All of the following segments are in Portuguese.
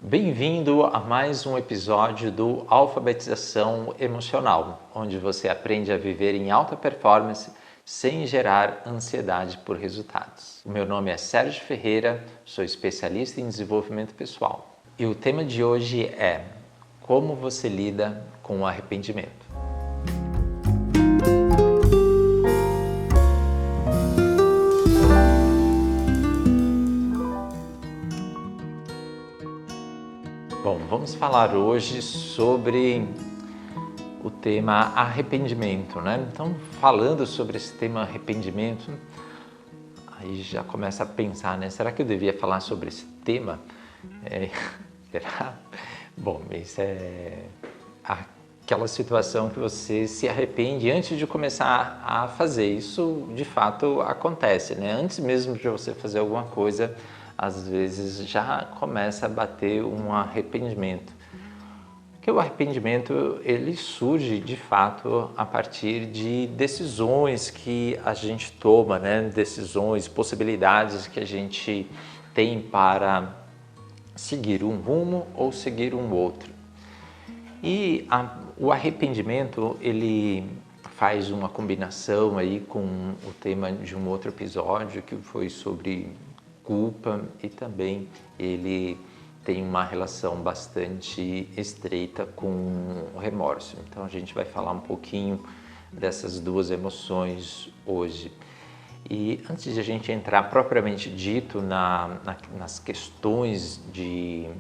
Bem-vindo a mais um episódio do Alfabetização Emocional, onde você aprende a viver em alta performance sem gerar ansiedade por resultados. O meu nome é Sérgio Ferreira, sou especialista em desenvolvimento pessoal. E o tema de hoje é como você lida com o arrependimento. Bom, vamos falar hoje sobre o tema arrependimento, né? Então, falando sobre esse tema arrependimento, aí já começa a pensar, né? Será que eu devia falar sobre esse tema? Será? Bom, isso é aquela situação que você se arrepende antes de começar a fazer. Isso, de fato, acontece, né? Antes mesmo de você fazer alguma coisa, às vezes já começa a bater um arrependimento. Porque o arrependimento, ele surge de fato a partir de decisões que a gente toma, né? Decisões, possibilidades que a gente tem para seguir um rumo ou seguir um outro. E o arrependimento, ele faz uma combinação aí com o tema de um outro episódio que foi sobre culpa, e também ele tem uma relação bastante estreita com o remorso. Então a gente vai falar um pouquinho dessas duas emoções hoje. E antes de a gente entrar propriamente dito nas questões de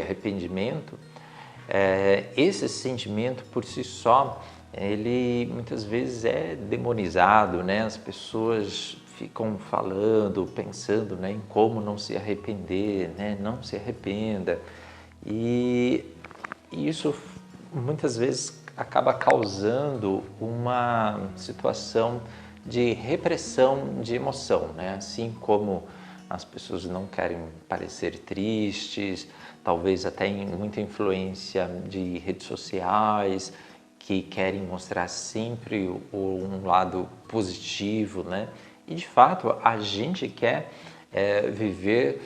arrependimento, esse sentimento por si só, ele muitas vezes é demonizado, né? As pessoas ficam falando, pensando, né, em como não se arrepender, né? Não se arrependa. E isso muitas vezes acaba causando uma situação de repressão de emoção, né? Assim como as pessoas não querem parecer tristes, talvez até muita influência de redes sociais, que querem mostrar sempre um lado positivo, né? E de fato a gente quer viver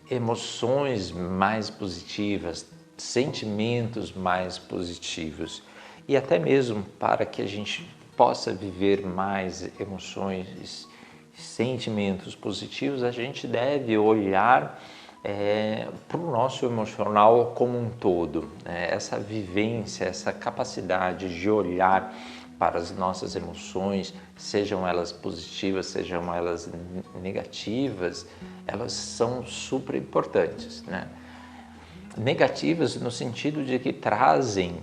emoções mais positivas, sentimentos mais positivos. E até mesmo para que a gente possa viver mais emoções, sentimentos positivos, a gente deve olhar para o nosso emocional como um todo. Essa vivência, essa capacidade de olhar para as nossas emoções, sejam elas positivas, sejam elas negativas, elas são super importantes, né? Negativas no sentido de que trazem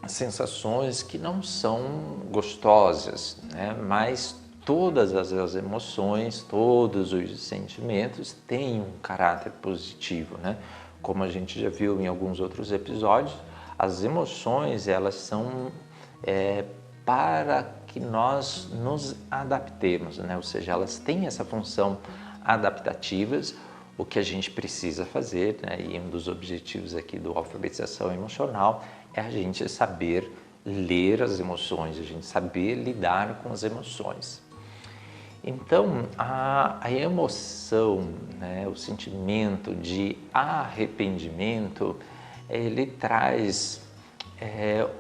sensações que não são gostosas, né? Mas todas as emoções, todos os sentimentos têm um caráter positivo, né? Como a gente já viu em alguns outros episódios, as emoções, elas são para que nós nos adaptemos, né? Ou seja, elas têm essa função adaptativas. O que a gente precisa fazer, né? E um dos objetivos aqui do Alfabetização Emocional é a gente saber ler as emoções, a gente saber lidar com as emoções. Então, a emoção, né, o sentimento de arrependimento, ele traz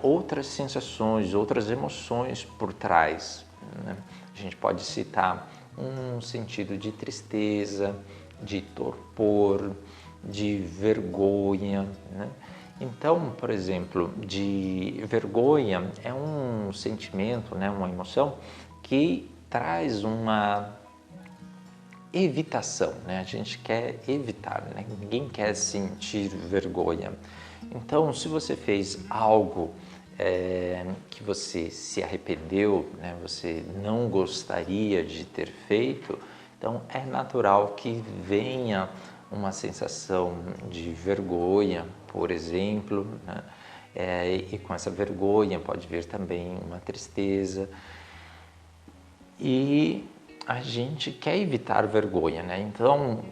outras sensações, outras emoções por trás, né? A gente pode citar um sentido de tristeza, de torpor, de vergonha, né? Então, por exemplo, de vergonha é um sentimento, né, uma emoção que traz uma evitação, né? A gente quer evitar, né? Ninguém quer sentir vergonha. Então, se você fez algo que você se arrependeu, né? Você não gostaria de ter feito, então é natural que venha uma sensação de vergonha, por exemplo, né? E com essa vergonha pode vir também uma tristeza. E a gente quer evitar vergonha, né? Então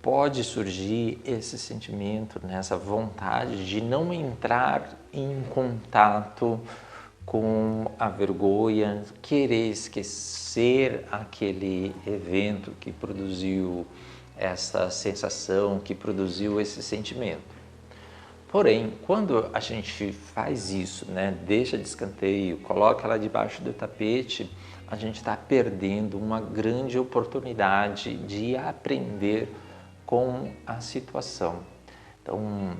pode surgir esse sentimento, né? Essa vontade de não entrar em contato com a vergonha, querer esquecer aquele evento que produziu essa sensação, que produziu esse sentimento. Porém, quando a gente faz isso, né, deixa de escanteio, coloca ela debaixo do tapete, a gente está perdendo uma grande oportunidade de aprender com a situação. Então,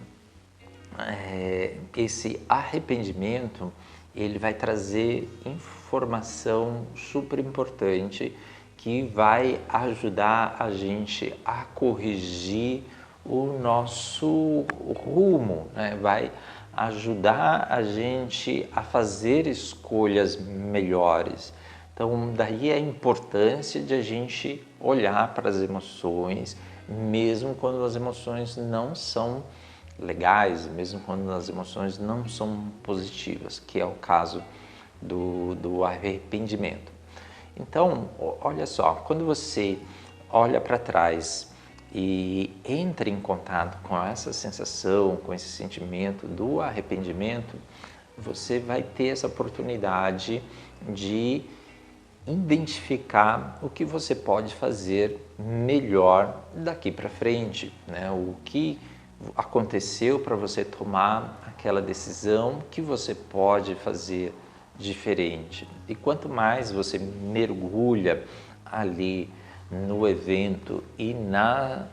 esse arrependimento, ele vai trazer informação super importante que vai ajudar a gente a corrigir o nosso rumo, né? Vai ajudar a gente a fazer escolhas melhores. Então, daí a importância de a gente olhar para as emoções, mesmo quando as emoções não são legais, mesmo quando as emoções não são positivas, que é o caso do arrependimento. Então, olha só, quando você olha para trás e entra em contato com essa sensação, com esse sentimento do arrependimento, você vai ter essa oportunidade de identificar o que você pode fazer melhor daqui para frente, né? O que aconteceu para você tomar aquela decisão que você pode fazer diferente. E quanto mais você mergulha ali no evento e nas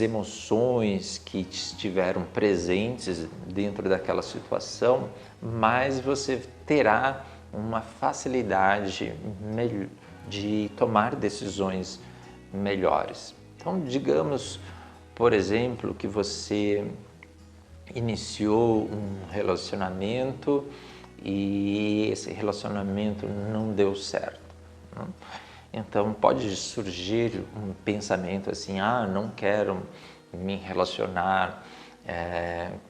emoções que estiveram presentes dentro daquela situação, mais você terá uma facilidade de tomar decisões melhores. Então, digamos, por exemplo, que você iniciou um relacionamento e esse relacionamento não deu certo, né? Então pode surgir um pensamento assim, não quero me relacionar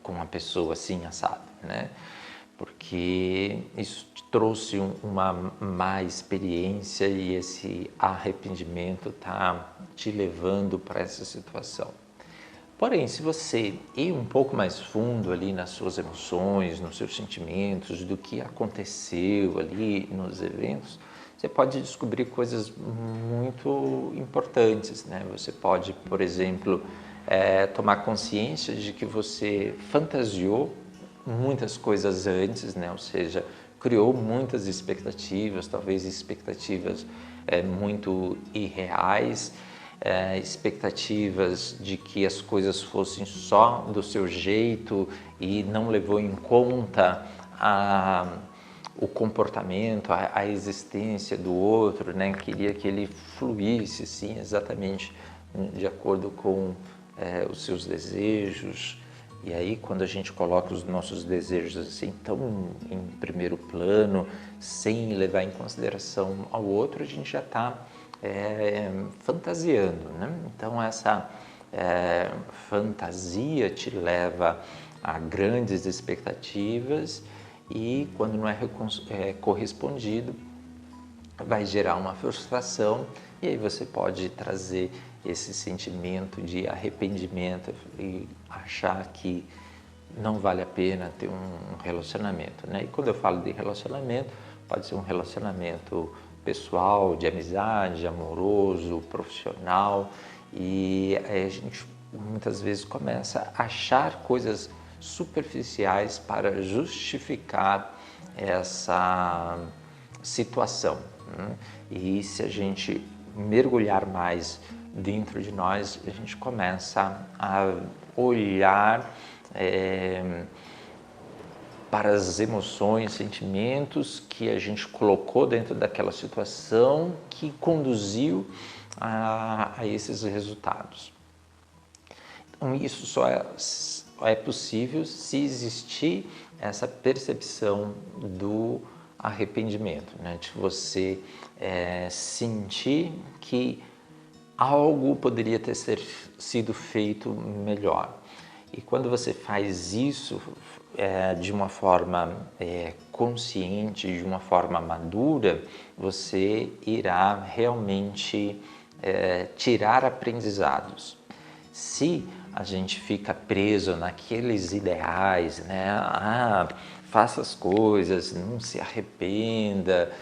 com uma pessoa assim assada, né? Porque isso te trouxe uma má experiência e esse arrependimento está te levando para essa situação. Porém, se você ir um pouco mais fundo ali nas suas emoções, nos seus sentimentos, do que aconteceu ali nos eventos, você pode descobrir coisas muito importantes, né? Você pode, por exemplo, tomar consciência de que você fantasiou muitas coisas antes, né? Ou seja, criou muitas expectativas, talvez expectativas muito irreais, expectativas de que as coisas fossem só do seu jeito e não levou em conta o comportamento, a existência do outro, né? Queria que ele fluísse, sim, exatamente de acordo com os seus desejos. E aí, quando a gente coloca os nossos desejos assim tão em primeiro plano, sem levar em consideração ao outro, a gente já está fantasiando, né? Então, essa fantasia te leva a grandes expectativas e, quando não é correspondido, vai gerar uma frustração e aí você pode trazer esse sentimento de arrependimento e achar que não vale a pena ter um relacionamento, né? E quando eu falo de relacionamento, pode ser um relacionamento pessoal, de amizade, amoroso, profissional, e aí a gente muitas vezes começa a achar coisas superficiais para justificar essa situação, né? E se a gente mergulhar mais dentro de nós, a gente começa a olhar para as emoções, sentimentos que a gente colocou dentro daquela situação que conduziu a esses resultados. Então, isso só é possível se existir essa percepção do arrependimento, né? De você sentir que algo poderia ter sido feito melhor. E quando você faz isso de uma forma consciente, de uma forma madura, você irá realmente tirar aprendizados. Se a gente fica preso naqueles ideais, né? Faça as coisas, não se arrependa,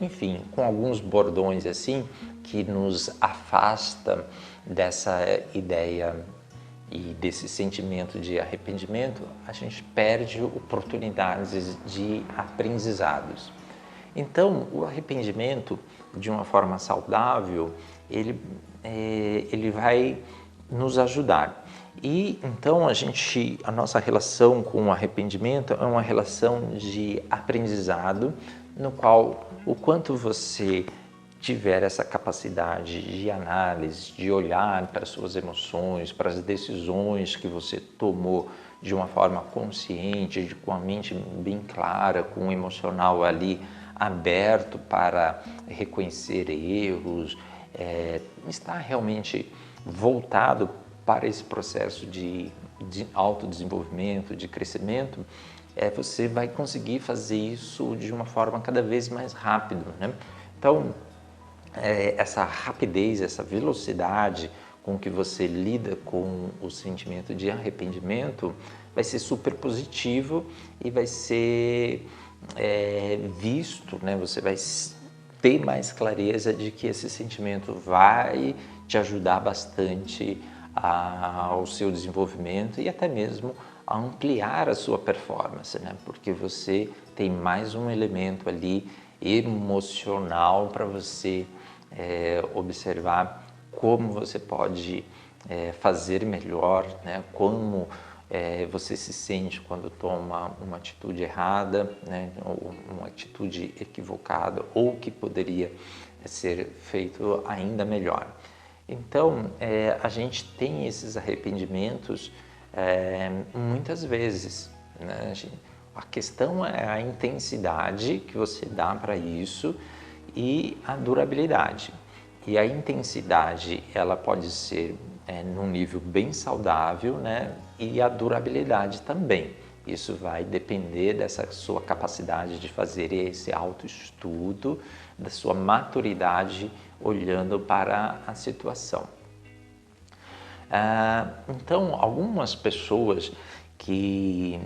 enfim, com alguns bordões assim que nos afasta dessa ideia e desse sentimento de arrependimento, a gente perde oportunidades de aprendizados. Então, o arrependimento, de uma forma saudável, ele vai nos ajudar. E então a nossa relação com o arrependimento é uma relação de aprendizado, no qual o quanto você tiver essa capacidade de análise, de olhar para as suas emoções, para as decisões que você tomou de uma forma consciente, com a mente bem clara, com o emocional ali aberto para reconhecer erros, está realmente voltado para esse processo de autodesenvolvimento, de crescimento, você vai conseguir fazer isso de uma forma cada vez mais rápida, né? Então, essa rapidez, essa velocidade com que você lida com o sentimento de arrependimento vai ser super positivo e vai ser visto, né? Você vai ter mais clareza de que esse sentimento vai te ajudar bastante ao seu desenvolvimento e até mesmo a ampliar a sua performance, né? Porque você tem mais um elemento ali emocional para você observar como você pode fazer melhor, né? Como você se sente quando toma uma atitude errada, né? Ou uma atitude equivocada, ou que poderia ser feito ainda melhor. Então, a gente tem esses arrependimentos muitas vezes, né? A questão é a intensidade que você dá para isso e a durabilidade. E a intensidade, ela pode ser num nível bem saudável, né? E a durabilidade também. Isso vai depender dessa sua capacidade de fazer esse autoestudo, da sua maturidade olhando para a situação. Então, algumas pessoas que,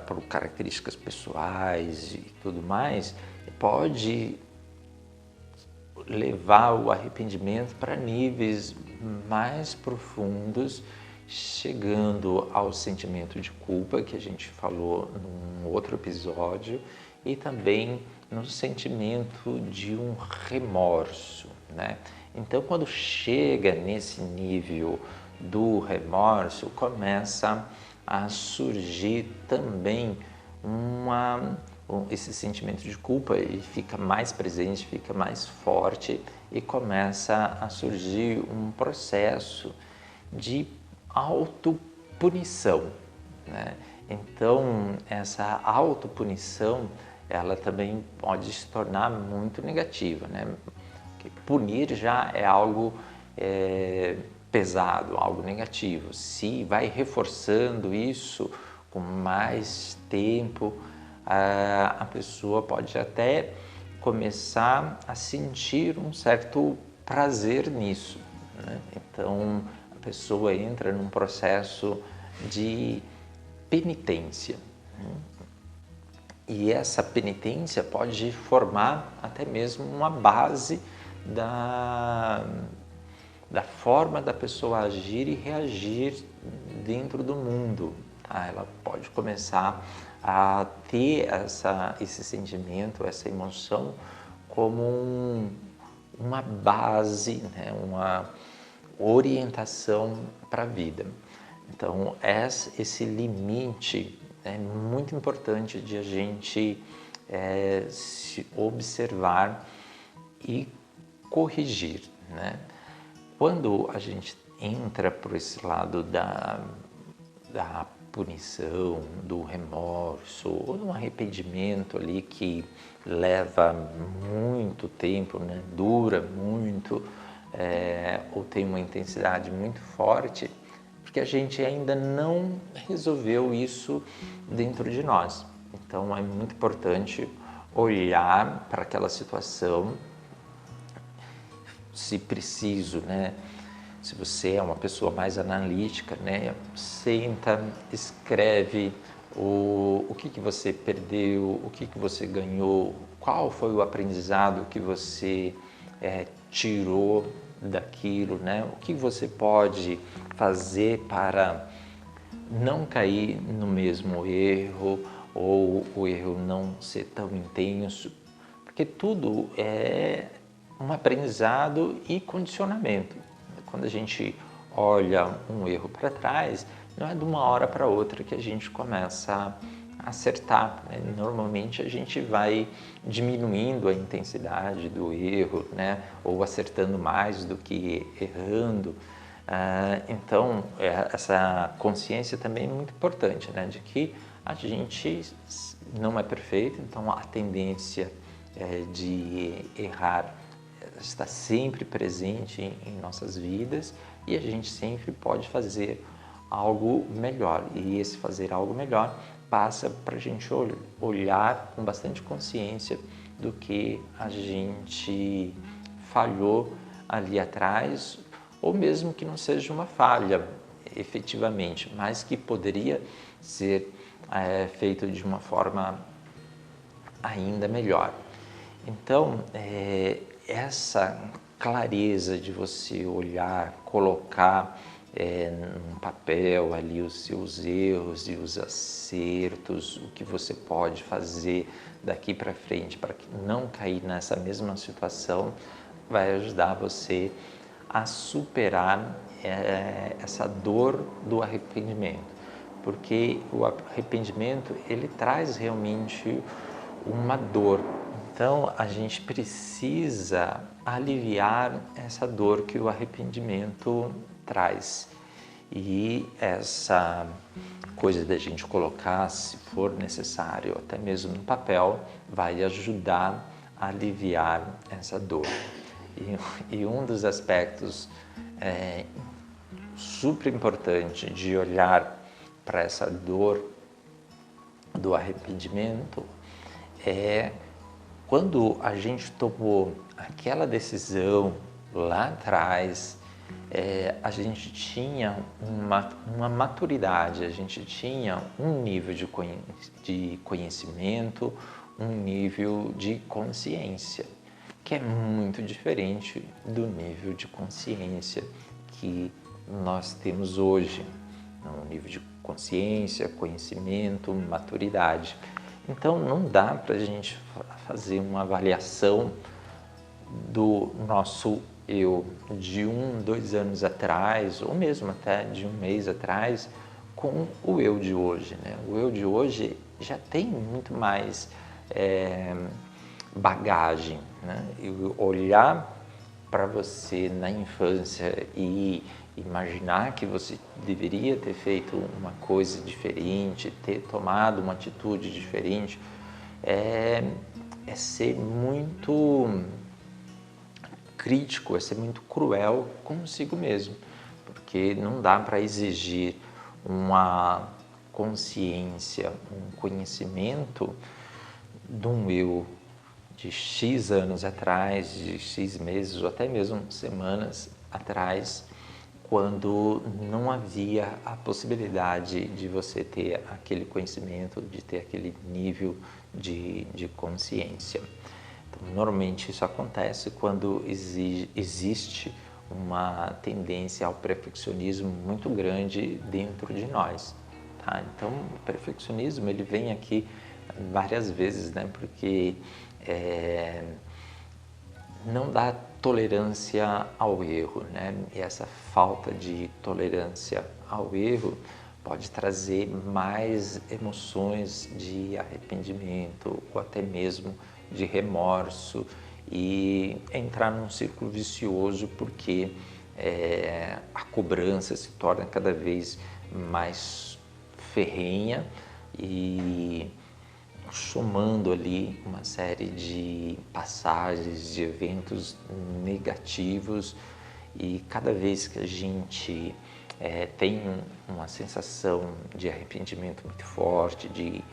por características pessoais e tudo mais, pode levar o arrependimento para níveis mais profundos, chegando ao sentimento de culpa, que a gente falou num outro episódio, e também no sentimento de um remorso, né? Então, quando chega nesse nível do remorso, começa a surgir também esse sentimento de culpa, ele fica mais presente, fica mais forte e começa a surgir um processo de autopunição, né? Então, essa autopunição, ela também pode se tornar muito negativa, né? Porque punir já é algo pesado, algo negativo. Se vai reforçando isso com mais tempo, a pessoa pode até começar a sentir um certo prazer nisso, né? Então, a pessoa entra num processo de penitência, né? E essa penitência pode formar até mesmo uma base da forma da pessoa agir e reagir dentro do mundo, tá? Ela pode começar a ter esse sentimento, essa emoção como uma base, né? Uma orientação para a vida. Então, esse limite é muito importante de a gente se observar e corrigir, né? Quando a gente entra por esse lado da punição, do remorso ou de um arrependimento ali que leva muito tempo, né? Dura muito, ou tem uma intensidade muito forte, porque a gente ainda não resolveu isso dentro de nós. Então é muito importante olhar para aquela situação, se preciso, né? Se você é uma pessoa mais analítica, né? Senta, escreve o que você perdeu, o que você ganhou, qual foi o aprendizado que você tirou daquilo, né? O que você pode fazer para não cair no mesmo erro ou o erro não ser tão intenso, porque tudo é um aprendizado e condicionamento. Quando a gente olha um erro para trás, não é de uma hora para outra que a gente começa a acertar, né? Normalmente a gente vai diminuindo a intensidade do erro, né? Ou acertando mais do que errando. Então, essa consciência também é muito importante, né? De que a gente não é perfeito, então a tendência de errar está sempre presente em nossas vidas e a gente sempre pode fazer algo melhor. E esse fazer algo melhor passa para a gente olhar com bastante consciência do que a gente falhou ali atrás, ou mesmo que não seja uma falha efetivamente, mas que poderia ser feito de uma forma ainda melhor. Então, essa clareza de você olhar, colocar num papel ali os seus erros e os acertos, o que você pode fazer daqui para frente para não cair nessa mesma situação, vai ajudar você a superar essa dor do arrependimento, porque o arrependimento ele traz realmente uma dor. Então a gente precisa aliviar essa dor que o arrependimento traz. E essa coisa da gente colocar, se for necessário, até mesmo no papel, vai ajudar a aliviar essa dor. E um dos aspectos super importante de olhar para essa dor do arrependimento é quando a gente tomou aquela decisão lá atrás, a gente tinha uma maturidade, a gente tinha um nível de conhecimento, um nível de consciência, que é muito diferente do nível de consciência que nós temos hoje. Um nível de consciência, conhecimento, maturidade. Então não dá para a gente fazer uma avaliação do nosso eu de 2 anos atrás, ou mesmo até de um mês atrás, com o eu de hoje, né? O eu de hoje já tem muito mais bagagem, né? E olhar para você na infância e imaginar que você deveria ter feito uma coisa diferente, ter tomado uma atitude diferente, é ser muito crítico, é ser muito cruel consigo mesmo, porque não dá para exigir uma consciência, um conhecimento de um eu de X anos atrás, de X meses ou até mesmo semanas atrás, quando não havia a possibilidade de você ter aquele conhecimento, de ter aquele nível de consciência. Então, normalmente isso acontece quando existe uma tendência ao perfeccionismo muito grande dentro de nós. Tá? Então, o perfeccionismo ele vem aqui várias vezes, né? Porque não dá tolerância ao erro, né? E essa falta de tolerância ao erro pode trazer mais emoções de arrependimento ou até mesmo de remorso e entrar num círculo vicioso porque a cobrança se torna cada vez mais ferrenha e somando ali uma série de passagens, de eventos negativos e cada vez que a gente tem uma sensação de arrependimento muito forte, de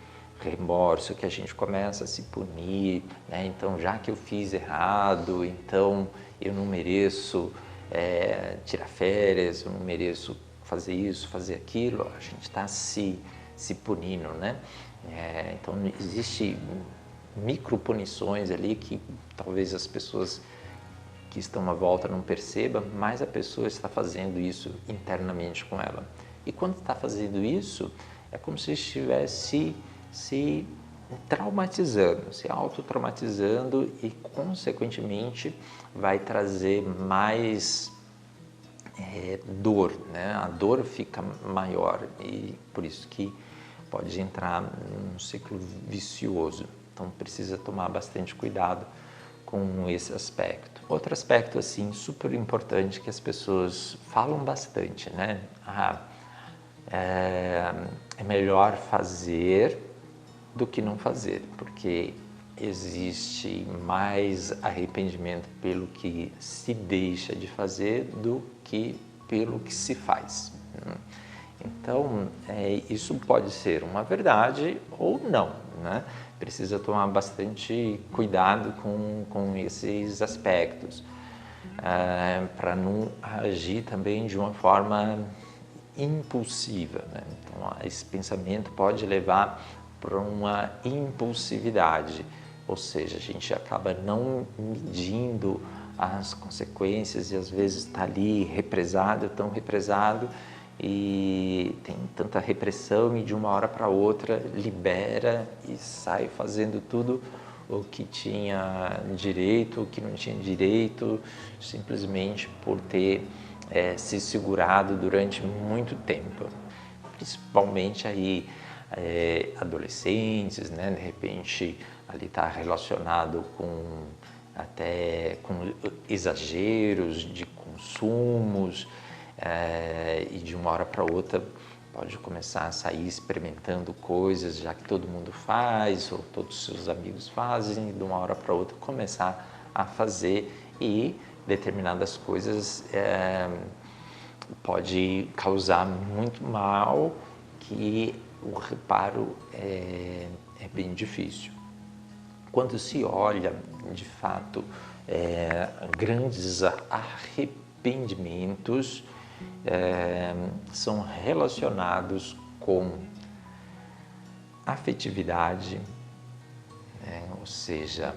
remorso, que a gente começa a se punir, né? Então já que eu fiz errado, então eu não mereço tirar férias, eu não mereço fazer isso, fazer aquilo, a gente está se punindo, né? Então existe micropunições ali que talvez as pessoas que estão à volta não percebam, mais a pessoa está fazendo isso internamente com ela. E quando está fazendo isso, é como se estivesse se traumatizando, se autotraumatizando e, consequentemente, vai trazer mais dor, né? A dor fica maior e por isso que pode entrar num ciclo vicioso. Então precisa tomar bastante cuidado com esse aspecto. Outro aspecto assim super importante que as pessoas falam bastante, né? É melhor fazer do que não fazer, porque existe mais arrependimento pelo que se deixa de fazer do que pelo que se faz. Então, isso pode ser uma verdade ou não, né? Precisa tomar bastante cuidado com esses aspectos, para não agir também de uma forma impulsiva, né? Então, esse pensamento pode levar para uma impulsividade, ou seja, a gente acaba não medindo as consequências e às vezes está ali represado, tão represado, e tem tanta repressão e de uma hora para outra libera e sai fazendo tudo o que tinha direito, o que não tinha direito, simplesmente por ter se segurado durante muito tempo. Principalmente aí adolescentes, né? De repente ali está relacionado com exageros de consumos, e de uma hora para outra pode começar a sair experimentando coisas, já que todo mundo faz, ou todos os seus amigos fazem, e de uma hora para outra começar a fazer, e determinadas coisas pode causar muito mal, que o reparo é bem difícil. Quando se olha, de fato, grandes arrependimentos são relacionados com afetividade, ou seja,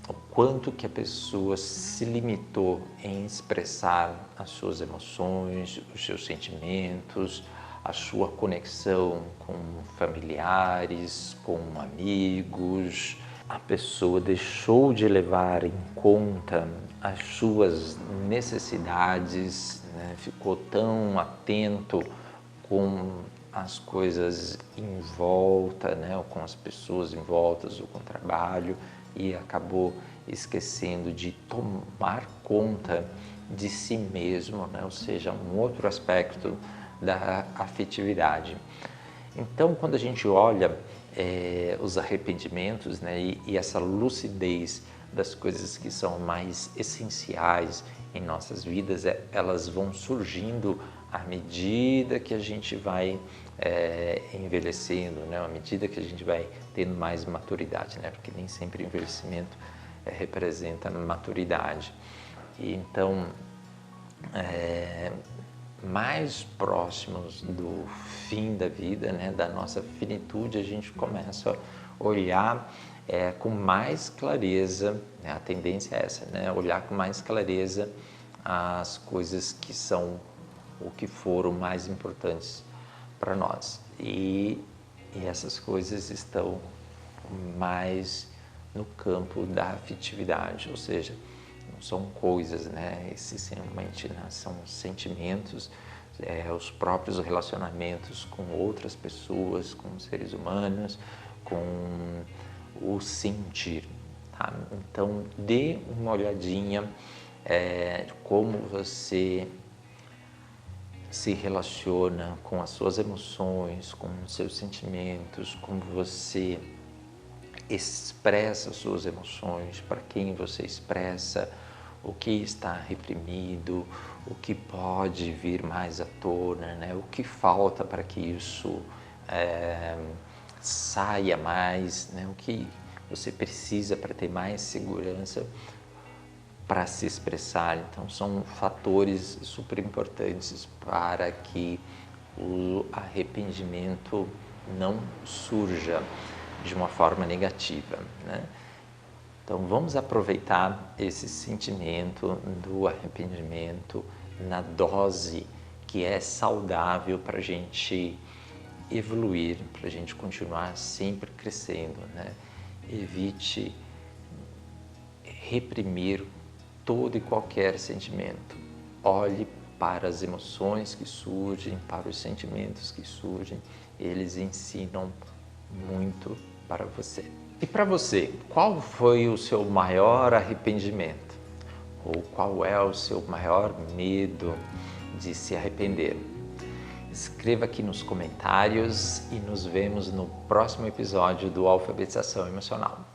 o quanto que a pessoa se limitou em expressar as suas emoções, os seus sentimentos, a sua conexão com familiares, com amigos. A pessoa deixou de levar em conta as suas necessidades, né? Ficou tão atento com as coisas em volta, né? Ou com as pessoas em volta, ou com o trabalho, e acabou esquecendo de tomar conta de si mesmo, né? Ou seja, um outro aspecto da afetividade. Então, quando a gente olha os arrependimentos, né, e essa lucidez das coisas que são mais essenciais em nossas vidas, elas vão surgindo à medida que a gente vai envelhecendo, né, à medida que a gente vai tendo mais maturidade, né, porque nem sempre envelhecimento representa maturidade. E então, mais próximos do fim da vida, né, da nossa finitude, a gente começa a olhar com mais clareza, né, a tendência é essa, né, olhar com mais clareza as coisas que são o que foram mais importantes para nós. E essas coisas estão mais no campo da afetividade, ou seja, não são coisas, né? Essencialmente, né? São sentimentos, os próprios relacionamentos com outras pessoas, com seres humanos, com o sentir. Tá? Então, dê uma olhadinha como você se relaciona com as suas emoções, com os seus sentimentos, como você expressa suas emoções, para quem você expressa, o que está reprimido, o que pode vir mais à tona, né? O que falta para que isso saia mais, né? O que você precisa para ter mais segurança para se expressar. Então, são fatores super importantes para que o arrependimento não surja de uma forma negativa, né? Então vamos aproveitar esse sentimento do arrependimento na dose que é saudável para a gente evoluir, para a gente continuar sempre crescendo, né? Evite reprimir todo e qualquer sentimento. Olhe para as emoções que surgem, para os sentimentos que surgem, eles ensinam muito para você. E para você, qual foi o seu maior arrependimento? Ou qual é o seu maior medo de se arrepender? Escreva aqui nos comentários e nos vemos no próximo episódio do Alfabetização Emocional.